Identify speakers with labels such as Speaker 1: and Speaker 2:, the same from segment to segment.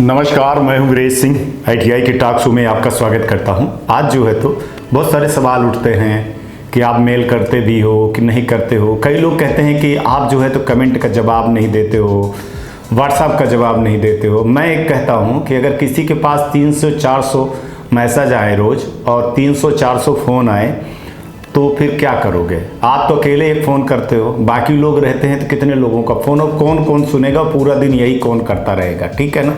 Speaker 1: नमस्कार, मैं हूं वीरेश सिंह। ITI के टॉक शो में आपका स्वागत करता हूं। आज जो है तो बहुत सारे सवाल उठते हैं कि आप मेल करते भी हो कि नहीं करते हो। कई लोग कहते हैं कि आप जो है तो कमेंट का जवाब नहीं देते हो, व्हाट्सएप का जवाब नहीं देते हो। मैं एक कहता हूं कि अगर किसी के पास 300-400 मैसेज आए रोज़ और 300-400 फ़ोन आए तो फिर क्या करोगे? आप तो अकेले एक फ़ोन करते हो, बाकी लोग रहते हैं तो कितने लोगों का फ़ोन और कौन कौन सुनेगा? पूरा दिन यही कौन करता रहेगा? ठीक है ना।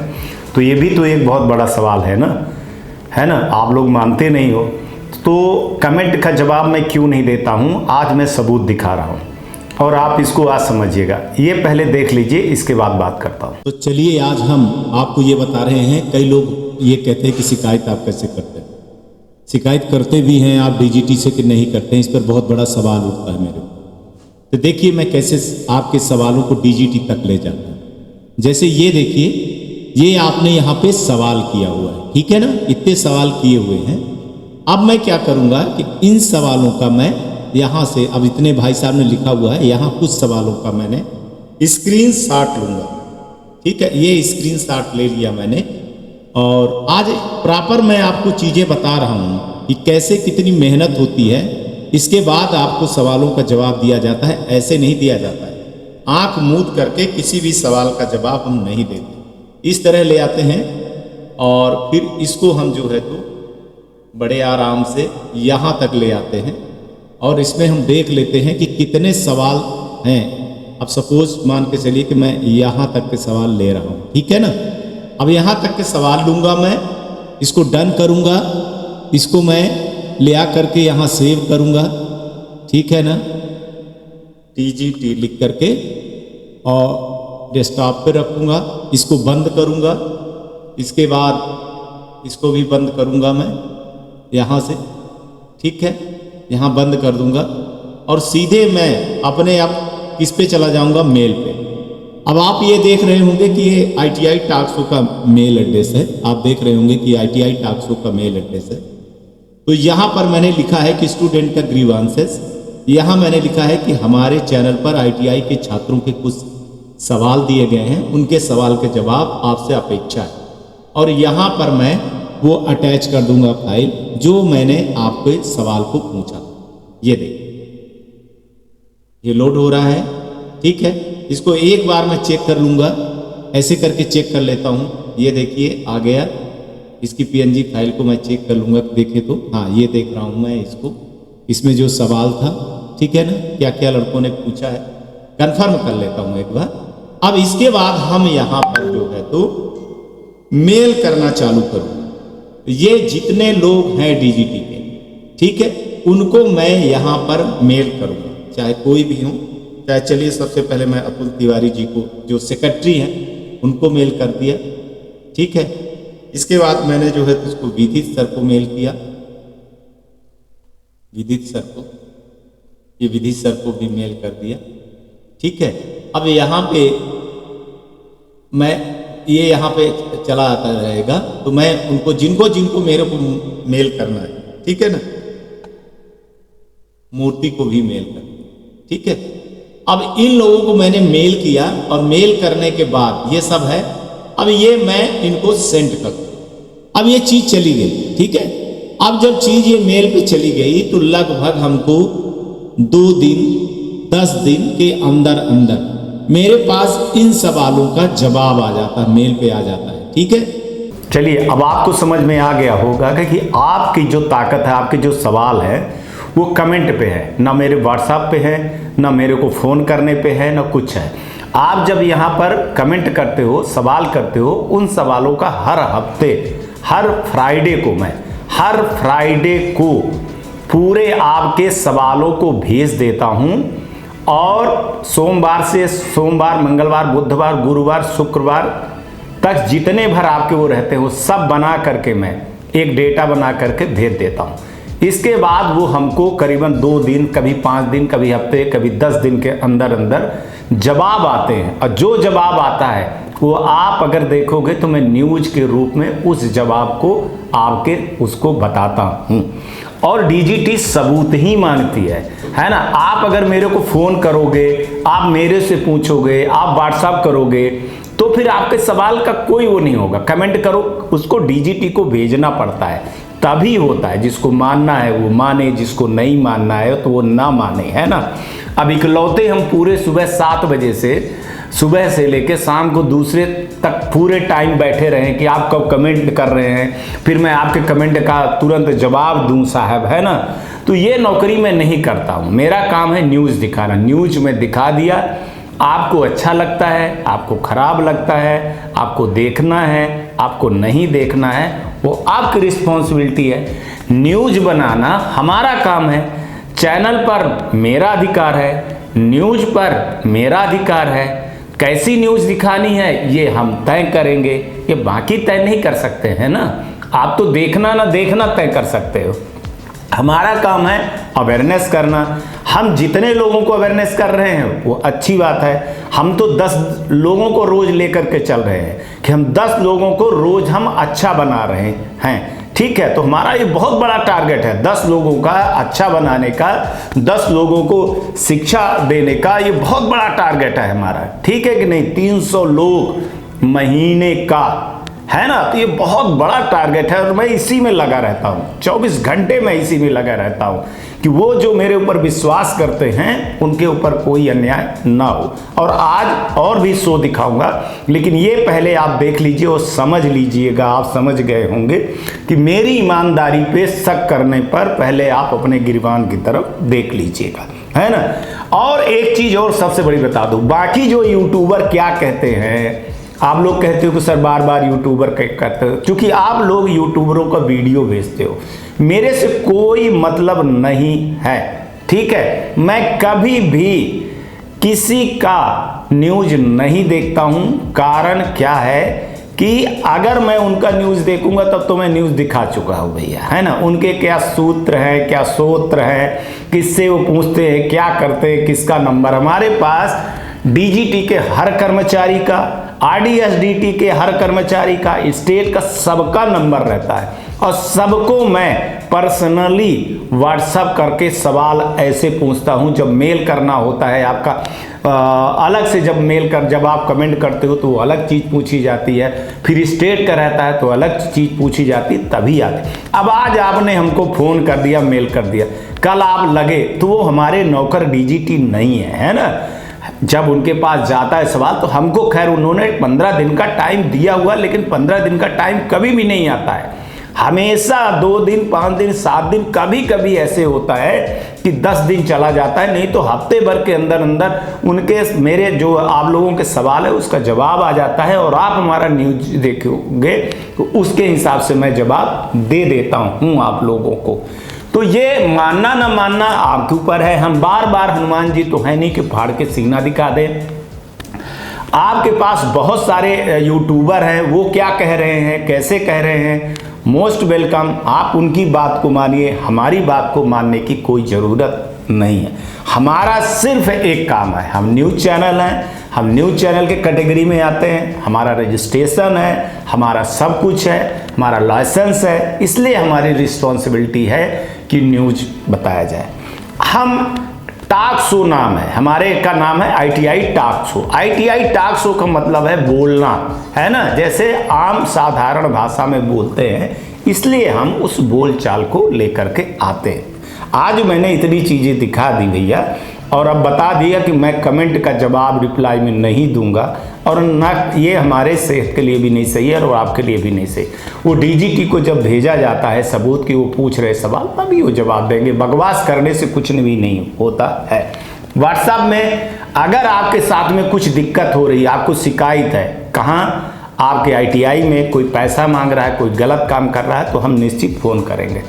Speaker 1: तो ये भी तो एक बहुत बड़ा सवाल है ना। आप लोग मानते नहीं हो तो कमेंट का जवाब मैं क्यों नहीं देता हूँ, आज मैं सबूत दिखा रहा हूँ और आप इसको आज समझिएगा। ये पहले देख लीजिए, इसके बाद बात करता हूँ।
Speaker 2: तो चलिए आज हम आपको ये बता रहे हैं। कई लोग ये कहते हैं कि शिकायत आप कैसे करते हैं, शिकायत करते भी हैं आप DGT से कि नहीं करते हैं। इस पर बहुत बड़ा सवाल उठता है मेरे को। तो देखिए मैं कैसे आपके सवालों को DGT तक ले जाता हूँ। जैसे ये देखिए, ये आपने यहाँ पे सवाल किया हुआ है, ठीक है ना। इतने सवाल किए हुए हैं। अब मैं क्या करूँगा कि इन सवालों का मैं यहाँ से, अब इतने भाई साहब ने लिखा हुआ है, यहाँ कुछ सवालों का मैंने स्क्रीनशॉट लूँगा। ठीक है, ये स्क्रीनशॉट ले लिया मैंने और आज प्रॉपर मैं आपको चीज़ें बता रहा हूँ कि कैसे कितनी मेहनत होती है। इसके बाद आपको सवालों का जवाब दिया जाता है, ऐसे नहीं दिया जाता है। आंख मूंद करके किसी भी सवाल का जवाब हम नहीं देते, इस तरह ले आते हैं और फिर इसको हम जो है तो बड़े आराम से यहाँ तक ले आते हैं और इसमें हम देख लेते हैं कि कितने सवाल हैं। अब सपोज मान के चलिए कि मैं यहाँ तक के सवाल ले रहा हूँ, ठीक है ना। अब यहाँ तक के सवाल लूँगा मैं, इसको डन करूँगा, इसको मैं ले आ करके यहाँ सेव करूँगा, ठीक है ना, DGT लिख करके और डेस्कटॉप पे रखूँगा। इसको बंद करूँगा, इसके बाद इसको भी बंद करूँगा मैं यहाँ से, ठीक है, यहाँ बंद कर दूँगा और सीधे मैं अपने आप किस पे चला जाऊँगा, मेल पे। अब आप ये देख रहे होंगे कि ये ITI टॉक शो का मेल एड्रेस है। आप देख रहे होंगे कि ITI टॉक शो का मेल एड्रेस है। तो यहाँ पर मैंने लिखा है कि स्टूडेंट का ग्रीवांसेस, यहाँ मैंने लिखा है कि हमारे चैनल पर ITI के छात्रों के कुछ सवाल दिए गए हैं, उनके सवाल के जवाब आपसे अपेक्षा है। और यहाँ पर मैं वो अटैच कर दूंगा फाइल जो मैंने आपके सवाल को पूछा। ये देखिए, ये लोड हो रहा है, ठीक है। इसको एक बार मैं चेक कर लूँगा, ऐसे करके चेक कर लेता हूँ। ये देखिए आ गया, इसकी PNG फाइल को मैं चेक कर लूँगा। देखे तो हाँ, ये देख रहा हूँ मैं इसको, इसमें जो सवाल था, ठीक है ना, क्या क्या लड़कों ने पूछा है, कंफर्म कर लेता हूँ एक बार। अब इसके बाद हम यहाँ पर जो है तो मेल करना चालू करूँगा। ये जितने लोग हैं DGT के, ठीक है, उनको मैं यहाँ पर मेल करूँगा, चाहे कोई भी हो। चाहे चलिए सबसे पहले मैं अतुल तिवारी जी को, जो सेक्रेटरी हैं, उनको मेल कर दिया, ठीक है। इसके बाद मैंने जो है तो उसको विदित सर को मेल किया, विदित सर को, ये विदित सर को भी मेल कर दिया, ठीक है। अब यहाँ पे मैं ये यहाँ पे चला आता रहेगा, तो मैं उनको जिनको जिनको मेरे को मेल करना है, ठीक है ना, मूर्ति को भी मेल कर दिया, ठीक है। अब इन लोगों को मैंने मेल किया और मेल करने के बाद ये सब है। अब ये मैं इनको सेंड कर दूँ। अब ये चीज़ चली गई, ठीक है। अब जब चीज़ ये मेल पे चली गई तो लगभग हमको 2 दिन 10 दिन के अंदर अंदर मेरे पास इन सवालों का जवाब आ जाता है, मेल पे आ जाता है, ठीक है।
Speaker 1: चलिए, अब आपको समझ में आ गया होगा कि आपकी जो ताकत है, आपके जो सवाल है वो कमेंट पे है, ना मेरे व्हाट्सएप पे है, ना मेरे को फ़ोन करने पे है, ना कुछ है। आप जब यहाँ पर कमेंट करते हो, सवाल करते हो, उन सवालों का हर हफ्ते, हर फ्राइडे को मैं, हर फ्राइडे को पूरे आपके सवालों को भेज देता हूँ और सोमवार से सोमवार, मंगलवार, बुधवार, गुरुवार, शुक्रवार तक जितने भर आपके वो रहते हो सब बना करके मैं एक डेटा बना करके भेज देता हूँ। इसके बाद वो हमको करीबन 2 दिन, कभी 5 दिन, कभी हफ्ते, कभी 10 दिन के अंदर अंदर जवाब आते हैं। और जो जवाब आता है वो आप अगर देखोगे तो मैं न्यूज के रूप में उस जवाब को आपके उसको बताता हूँ और DGT सबूत ही मांगती है ना। आप अगर मेरे को फ़ोन करोगे, आप मेरे से पूछोगे, आप व्हाट्सएप करोगे तो फिर आपके सवाल का कोई वो नहीं होगा। कमेंट करो, उसको डीजीटी को भेजना पड़ता है, तभी होता है। जिसको मानना है वो माने, जिसको नहीं मानना है तो वो ना माने, है ना। अब इकलौते हम पूरे सुबह 7 बजे से सुबह से लेके शाम को दूसरे तक पूरे टाइम बैठे रहे कि आप कब कमेंट कर रहे हैं, फिर मैं आपके कमेंट का तुरंत जवाब दूं साहब, है ना। तो ये नौकरी मैं नहीं करता हूं। मेरा काम है न्यूज़ दिखाना। न्यूज़ में दिखा दिया, आपको अच्छा लगता है, आपको खराब लगता है, आपको देखना है, आपको नहीं देखना है, वो आपकी रिस्पॉन्सिबिलिटी है। न्यूज़ बनाना हमारा काम है। चैनल पर मेरा अधिकार है, न्यूज़ पर मेरा अधिकार है। कैसी न्यूज़ दिखानी है ये हम तय करेंगे, ये बाकी तय नहीं कर सकते हैं ना। आप तो देखना ना देखना तय कर सकते हो। हमारा काम है अवेयरनेस करना। हम जितने लोगों को अवेयरनेस कर रहे हैं वो अच्छी बात है। हम तो 10 लोगों को रोज लेकर के चल रहे हैं कि हम 10 लोगों को रोज हम अच्छा बना रहे हैं, ठीक है। तो हमारा ये बहुत बड़ा टारगेट है, 10 लोगों का अच्छा बनाने का, 10 लोगों को शिक्षा देने का, ये बहुत बड़ा टारगेट है हमारा, ठीक है कि नहीं। 300 लोग महीने का, है ना। तो ये बहुत बड़ा टारगेट है और मैं इसी में लगा रहता हूँ, 24 घंटे मैं इसी में लगा रहता हूँ कि वो जो मेरे ऊपर विश्वास करते हैं उनके ऊपर कोई अन्याय ना हो। और आज और भी शो दिखाऊंगा, लेकिन ये पहले आप देख लीजिए और समझ लीजिएगा। आप समझ गए होंगे कि मेरी ईमानदारी पे शक करने पर पहले आप अपने गिरबान की तरफ देख लीजिएगा, है ना। और एक चीज और सबसे बड़ी बता दूं, बाकी जो यूट्यूबर क्या कहते हैं, आप लोग कहते हो कि सर बार बार यूट्यूबर कहते हो, क्योंकि आप लोग यूट्यूबरों का वीडियो भेजते हो, मेरे से कोई मतलब नहीं है, ठीक है। मैं कभी भी किसी का न्यूज नहीं देखता हूं। कारण क्या है कि अगर मैं उनका न्यूज देखूंगा तब तो मैं न्यूज दिखा चुका हूं भैया, है ना। उनके क्या सूत्र है, क्या सूत्र है, किससे वो पूछते हैं, क्या करते हैं, किसका नंबर। हमारे पास डीजीटी के हर कर्मचारी का, आरडीएसडीटी के हर कर्मचारी का, स्टेट का सबका नंबर रहता है और सबको मैं पर्सनली व्हाट्सएप करके सवाल ऐसे पूछता हूं। जब मेल करना होता है आपका अलग से, जब आप कमेंट करते हो तो वो अलग चीज़ पूछी जाती है, फिर स्टेट का रहता है तो अलग चीज़ पूछी जाती, तभी आते। अब आज आपने हमको फ़ोन कर दिया, मेल कर दिया, कल आप लगे तो वो हमारे नौकर डीजीटी नहीं है ना। जब उनके पास जाता है सवाल तो हमको, खैर उन्होंने 15 दिन का टाइम दिया हुआ, लेकिन 15 दिन का टाइम कभी भी नहीं आता है। हमेशा 2 दिन, 5 दिन, 7 दिन, कभी कभी ऐसे होता है कि 10 दिन चला जाता है, नहीं तो हफ्ते भर के अंदर अंदर उनके, मेरे जो आप लोगों के सवाल है उसका जवाब आ जाता है और आप हमारा न्यूज देखोगे तो उसके हिसाब से मैं जवाब दे देता हूँ आप लोगों को। तो ये मानना ना मानना आपके ऊपर है। हम बार बार हनुमान जी तो है नहीं कि फाड़ के सीना दिखा दें। आपके पास बहुत सारे यूट्यूबर हैं, वो क्या कह रहे हैं, कैसे कह रहे हैं, मोस्ट वेलकम। आप उनकी बात को मानिए, हमारी बात को मानने की कोई ज़रूरत नहीं है। हमारा सिर्फ एक काम है, हम न्यूज़ चैनल हैं, हम न्यूज़ चैनल के कैटेगरी में आते हैं, हमारा रजिस्ट्रेशन है, हमारा सब कुछ है, हमारा लाइसेंस है, इसलिए हमारी रिस्पॉन्सिबिलिटी है कि न्यूज़ बताया जाए। हम टॉक शो नाम है, हमारे का नाम है ITI talk show. ITI talk show का मतलब है बोलना, है ना, जैसे आम साधारण भाषा में बोलते हैं, इसलिए हम उस बोलचाल को लेकर के आते हैं। आज मैंने इतनी चीज़ें दिखा दी भैया, और अब बता दिया कि मैं कमेंट का जवाब रिप्लाई में नहीं दूंगा, और ना ये हमारे सेहत के लिए भी नहीं सही है और आपके लिए भी नहीं सही। वो डीजीटी को जब भेजा जाता है सबूत कि वो पूछ रहे सवाल, तभी वो जवाब देंगे। बकवास करने से कुछ भी नहीं होता है। व्हाट्सएप में अगर आपके साथ में कुछ दिक्कत हो रही है, आपको शिकायत है, कहाँ आपके ITI में कोई पैसा मांग रहा है, कोई गलत काम कर रहा है, तो हम निश्चित फ़ोन करेंगे।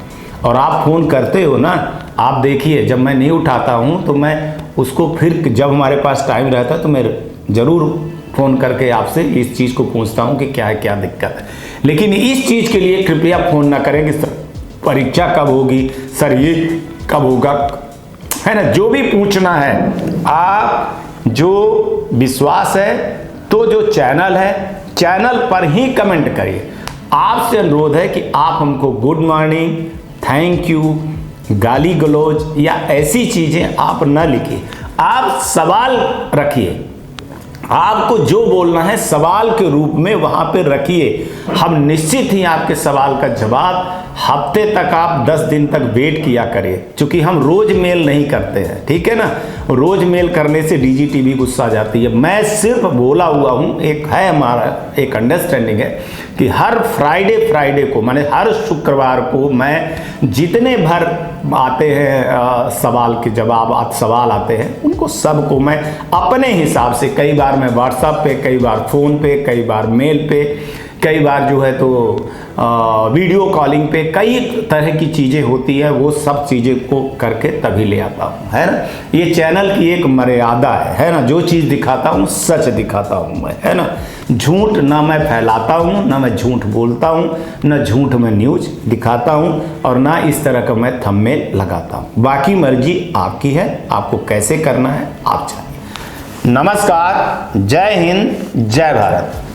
Speaker 1: और आप फ़ोन करते हो ना, आप देखिए जब मैं नहीं उठाता हूँ तो मैं उसको फिर जब हमारे पास टाइम रहता है तो मैं ज़रूर फ़ोन करके आपसे इस चीज़ को पूछता हूँ कि क्या है, क्या दिक्कत है। लेकिन इस चीज़ के लिए कृपया फ़ोन ना करें कि सर परीक्षा कब होगी, सर ये कब होगा, है ना। जो भी पूछना है आप, जो विश्वास है, तो जो चैनल है, चैनल पर ही कमेंट करिए। आपसे अनुरोध है कि आप हमको गुड मॉर्निंग, थैंक यू, गाली गलौज या ऐसी चीज़ें आप न लिखिए। आप सवाल रखिए, आपको जो बोलना है सवाल के रूप में वहां पे रखिए। हम निश्चित ही आपके सवाल का जवाब, हफ्ते तक आप 10 दिन तक वेट किया करिए, क्योंकि हम रोज मेल नहीं करते हैं, ठीक है ना। रोज मेल करने से डीजीटीवी गुस्सा जाती है। मैं सिर्फ बोला हुआ हूं, एक है हमारा एक अंडरस्टैंडिंग है कि हर फ्राइडे को, माने हर शुक्रवार को मैं जितने भर आते हैं सवाल के जवाब, सवाल आते हैं, उनको सबको मैं अपने हिसाब से, कई बार मैं व्हाट्सएप पे, कई बार फ़ोन पे, कई बार मेल पे, कई बार जो है तो वीडियो कॉलिंग पे, कई तरह की चीज़ें होती है, वो सब चीज़ें को करके तभी ले आता हूँ, है ना। ये चैनल की एक मर्यादा है ना। जो चीज़ दिखाता हूँ सच दिखाता हूँ मैं, है ना। झूठ ना मैं फैलाता हूँ, ना मैं झूठ बोलता हूँ, ना झूठ में न्यूज दिखाता हूँ, और ना इस तरह का मैं थंबनेल लगाता हूँ। बाकी मर्जी आपकी है, आपको कैसे करना है आप चाहिए। नमस्कार, जय हिंद, जय भारत।